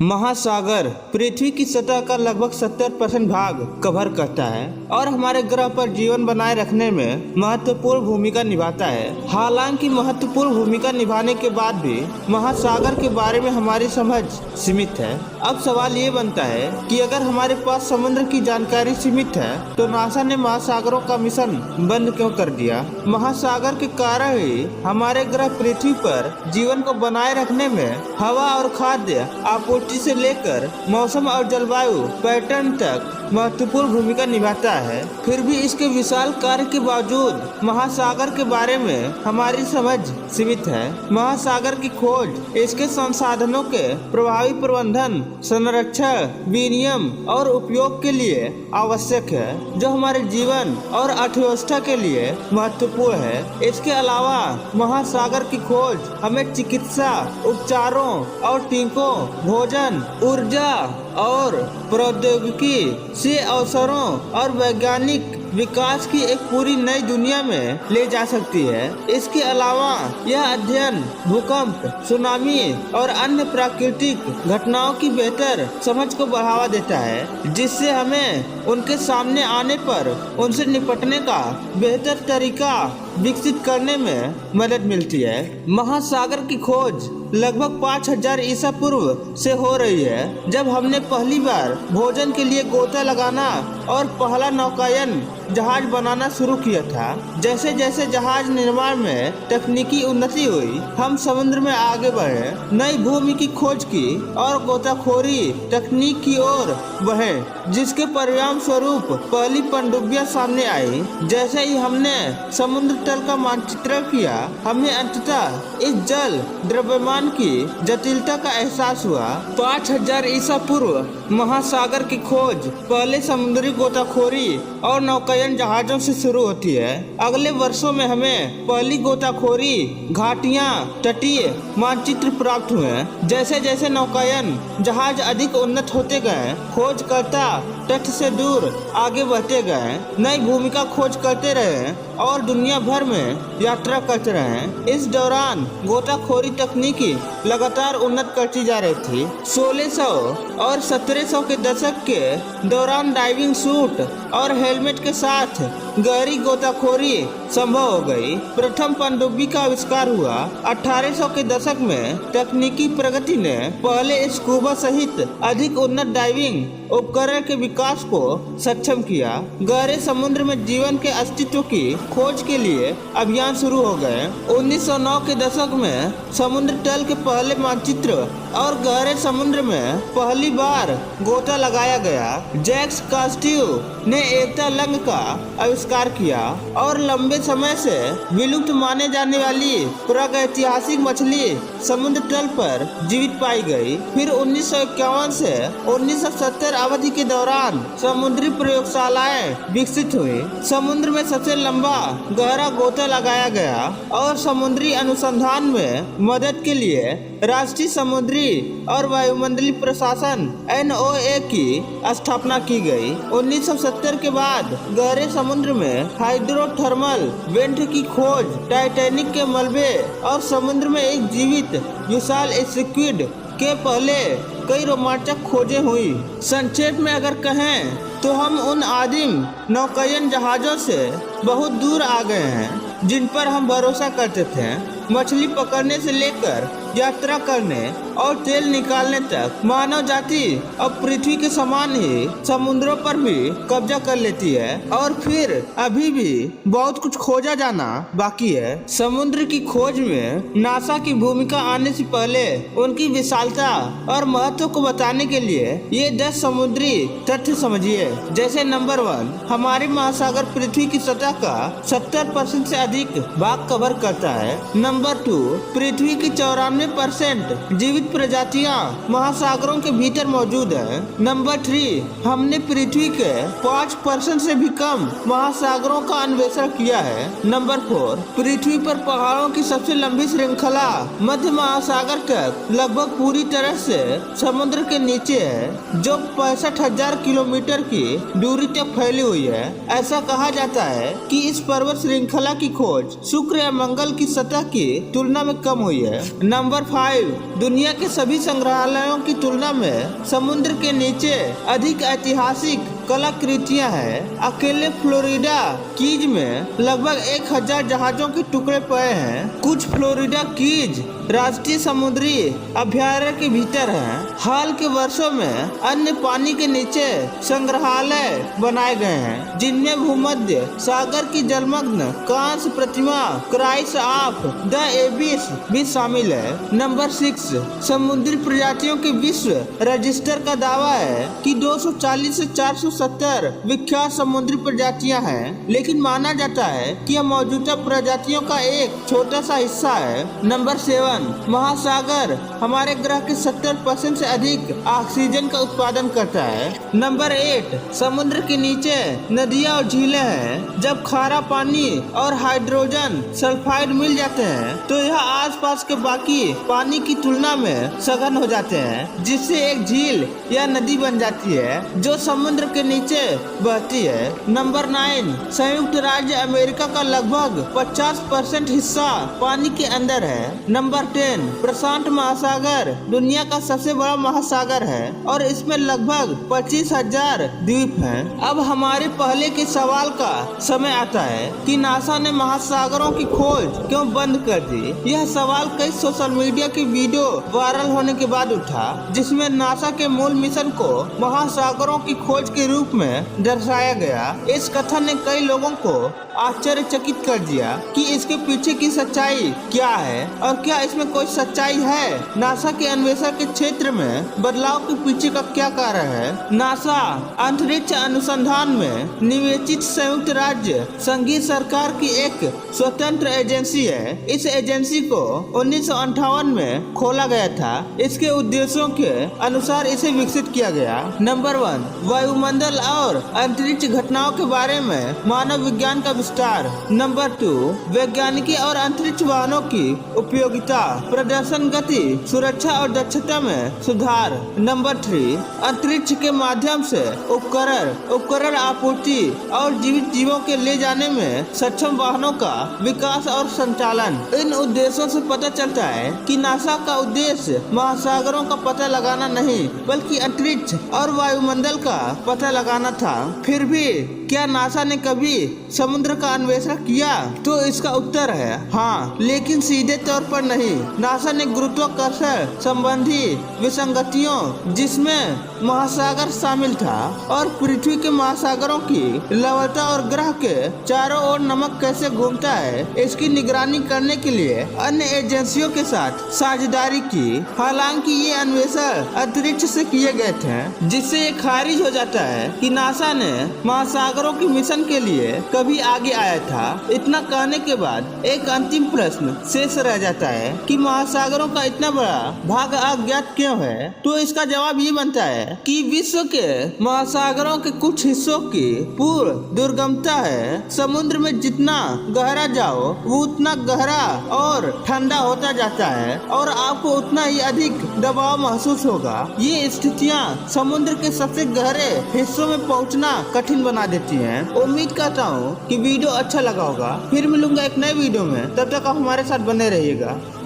महासागर पृथ्वी की सतह का लगभग 70% भाग कवर करता है और हमारे ग्रह पर जीवन बनाए रखने में महत्वपूर्ण भूमिका निभाता है। हालांकि महत्वपूर्ण भूमिका निभाने के बाद भी महासागर के बारे में हमारी समझ सीमित है। अब सवाल ये बनता है कि अगर हमारे पास समुद्र की जानकारी सीमित है तो नासा ने महासागरों का मिशन बंद क्यों कर दिया? महासागर के कारण ही हमारे ग्रह पृथ्वी पर जीवन को बनाए रखने में हवा और खाद्य आपूर्ति से लेकर मौसम और जलवायु पैटर्न तक महत्वपूर्ण भूमिका निभाता है। फिर भी इसके विशाल कार्य के बावजूद महासागर के बारे में हमारी समझ सीमित है। महासागर की खोज इसके संसाधनों के प्रभावी प्रबंधन, संरक्षण, विनियम और उपयोग के लिए आवश्यक है, जो हमारे जीवन और अर्थव्यवस्था के लिए महत्वपूर्ण है। इसके अलावा महासागर की खोज हमें चिकित्सा, उपचारों और टीकों, भोजन, ऊर्जा और प्रौद्योगिकी से अवसरों और वैज्ञानिक विकास की एक पूरी नई दुनिया में ले जा सकती है। इसके अलावा यह अध्ययन भूकंप, सुनामी और अन्य प्राकृतिक घटनाओं की बेहतर समझ को बढ़ावा देता है, जिससे हमें उनके सामने आने पर उनसे निपटने का बेहतर तरीका विकसित करने में मदद मिलती है। महासागर की खोज लगभग 5000 ईसा पूर्व से हो रही है, जब हमने पहली बार भोजन के लिए गोता लगाना और पहला नौकायन जहाज बनाना शुरू किया था। जैसे जैसे जहाज निर्माण में तकनीकी उन्नति हुई, हम समुद्र में आगे बढ़े, नई भूमि की खोज की और गोताखोरी तकनीक की ओर बढ़े, जिसके परिणाम स्वरूप पहली पनडुब्बियां सामने आई। जैसे ही हमने समुद्र तल का मानचित्रण किया, हमें अंततः इस जल द्रव्यमान की जटिलता का एहसास हुआ। 5000 ईसा पूर्व महासागर की खोज पहले समुद्री गोताखोरी और नौकायन जहाजों से शुरू होती है। अगले वर्षों में हमें पहली गोताखोरी घाटियां, तटीय मानचित्र प्राप्त हुए। जैसे जैसे नौकायन जहाज अधिक उन्नत होते गए, खोजकर्ता तट से दूर आगे बढ़ते गए, नई भूमि का खोज करते रहे और दुनिया भर में यात्रा करते रहे। इस दौरान गोताखोरी तकनीकी लगातार उन्नत करती जा रही थी। 1600 और 1700 के दशक के दौरान डाइविंग सूट और हेलमेट के साथ गहरी गोताखोरी संभव हो गई। प्रथम पनडुब्बी का आविष्कार हुआ। 1800 के दशक में तकनीकी प्रगति ने पहले स्कूबा सहित अधिक उन्नत डाइविंग उपकरण के विकास को सक्षम किया। गहरे समुद्र में जीवन के अस्तित्व की खोज के लिए अभियान शुरू हो गए। 1909 के दशक में समुद्र तल के पहले मानचित्र और गहरे समुद्र में पहली बार गोता लगाया गया। जैक्स कास्टियो ने एकता लंग का आविष्कार किया और लंबे समय से विलुप्त माने जाने वाली प्रागैतिहासिक मछली समुद्र तल पर जीवित पाई गई। फिर 1951 से 1970 अवधि के दौरान समुद्री प्रयोगशालाएं विकसित हुई। समुद्र में सबसे लंबा गहरा गोता लगाया गया और समुद्री अनुसंधान में मदद के लिए राष्ट्रीय समुद्री और वायुमंडलीय प्रशासन NOAA की स्थापना की गई। 1970 के बाद गहरे समुद्र में हाइड्रोथर्मल वेंट की खोज, टाइटैनिक के मलबे और समुद्र में एक जीवित विशाल स्क्विड के पहले कई रोमांचक खोजें हुई। संक्षेप में अगर कहें तो हम उन आदिम नौकायन जहाजों से बहुत दूर आ गए हैं जिन पर हम भरोसा करते थे। मछली पकड़ने से लेकर यात्रा करने और तेल निकालने तक मानव जाति अब पृथ्वी के समान ही समुद्रों पर भी कब्जा कर लेती है और फिर अभी भी बहुत कुछ खोजा जाना बाकी है। समुद्र की खोज में नासा की भूमिका आने से पहले उनकी विशालता और महत्व को बताने के लिए ये 10 समुद्री तथ्य समझिए। जैसे नंबर 1, हमारी महासागर पृथ्वी की सतह का 70% से अधिक भाग कवर करता है। नंबर 2, पृथ्वी की 94% जीवित प्रजातियां महासागरों के भीतर मौजूद है। नंबर 3, हमने पृथ्वी के 5% से भी कम महासागरों का अन्वेषण किया है। नंबर 4, पृथ्वी पर पहाड़ों की सबसे लंबी श्रृंखला मध्य महासागर तक लगभग पूरी तरह से समुद्र के नीचे है, जो 65,000 किलोमीटर की दूरी तक फैली हुई है। ऐसा कहा जाता है कि इस पर्वत श्रृंखला की खोज शुक्र या मंगल की सतह की तुलना में कम हुई है। नंबर नंबर 5, दुनिया के सभी संग्रहालयों की तुलना में समुद्र के नीचे अधिक ऐतिहासिक कलाकृतियां हैं। अकेले फ्लोरिडा कीज में लगभग 1000 जहाजों के टुकड़े पड़े हैं। कुछ फ्लोरिडा कीज राष्ट्रीय समुद्री अभयारण्य के भीतर हैं। हाल के वर्षों में अन्य पानी के नीचे संग्रहालय बनाए गए हैं, जिनमें भूमध्य सागर की जलमग्न कांस्य प्रतिमा क्राइस्ट ऑफ द एबिस भी शामिल है। नंबर 6, समुद्री प्रजातियों के विश्व रजिस्टर का दावा है कि 240 से 470 विख्यात समुद्री प्रजातियां हैं, लेकिन माना जाता है कि यह मौजूदा प्रजातियों का एक छोटा सा हिस्सा है। नंबर 7, महासागर हमारे ग्रह के 70% से अधिक ऑक्सीजन का उत्पादन करता है। नंबर 8, समुद्र के नीचे नदियां और झीलें हैं। जब खारा पानी और हाइड्रोजन सल्फाइड मिल जाते हैं तो यह आसपास के बाकी पानी की तुलना में सघन हो जाते हैं, जिससे एक झील या नदी बन जाती है जो समुद्र के नीचे बहती है। नंबर 9, संयुक्त राज्य अमेरिका का लगभग 50% हिस्सा पानी के अंदर है। नंबर 10, प्रशांत महासागर दुनिया का सबसे बड़ा महासागर है और इसमें लगभग 25,000 द्वीप हैं। अब हमारे पहले के सवाल का समय आता है कि नासा ने महासागरों की खोज क्यों बंद कर दी। यह सवाल कई सोशल मीडिया की वीडियो वायरल होने के बाद उठा, जिसमें नासा के मूल मिशन को महासागरों की खोज के रूप में दर्शाया गया। इस कथन ने कई लोगों को आश्चर्यचकित कर दिया कि इसके पीछे की सच्चाई क्या है और क्या इसमें कोई सच्चाई है। नासा के अन्वेषण के क्षेत्र में बदलाव के पीछे का क्या कारण है। नासा अंतरिक्ष अनुसंधान में निवेशित संयुक्त राज्य संघीय सरकार की एक स्वतंत्र एजेंसी है। इस एजेंसी को 1958 में खोला गया था। इसके उद्देश्यों के अनुसार इसे विकसित किया गया। नंबर 1, वायुमंडल और अंतरिक्ष घटनाओं के बारे में मानव विज्ञान का विस्तार। नंबर 2, वैज्ञानिकी और अंतरिक्ष वाहनों की उपयोगिता, प्रदर्शन, गति, सुरक्षा और दक्षता में सुधार। नंबर 3, अंतरिक्ष के माध्यम से उपकरण आपूर्ति और जीवित जीवों के ले जाने में सक्षम वाहनों का विकास और संचालन। इन उद्देश्यों से पता चलता है कि नासा का उद्देश्य महासागरों का पता लगाना नहीं, बल्कि अंतरिक्ष और वायुमंडल का पता लगाना था। फिर भी क्या नासा ने कभी समुद्र का अन्वेषण किया? तो इसका उत्तर है हाँ, लेकिन सीधे तौर पर नहीं। नासा ने गुरुत्वाकर्षण संबंधी विसंगतियों, जिसमें महासागर शामिल था, और पृथ्वी के महासागरों की लवणता और ग्रह के चारों ओर नमक कैसे घूमता है, इसकी निगरानी करने के लिए अन्य एजेंसियों के साथ साझेदारी की। हालांकि ये अन्वेषण अंतरिक्ष से किए गए थे, जिससे ये खारिज हो जाता है कि नासा ने महासागरों की मिशन के लिए कभी आगे आया था। इतना कहने के बाद एक अंतिम प्रश्न शेष रह जाता है कि महासागरों का इतना बड़ा भाग अज्ञात क्यों है। तो इसका जवाब ये बनता है कि विश्व के महासागरों के कुछ हिस्सों की पूर्व दुर्गमता है। समुद्र में जितना गहरा जाओ वो उतना गहरा और ठंडा होता जाता है और आपको उतना ही अधिक दबाव महसूस होगा। ये स्थितियाँ समुद्र के सबसे गहरे हिस्सों में पहुँचना कठिन बना देती हैं। उम्मीद करता हूँ कि वीडियो अच्छा लगा होगा। फिर मिलूंगा एक नए वीडियो में, तब तक आप हमारे साथ बने रहिएगा।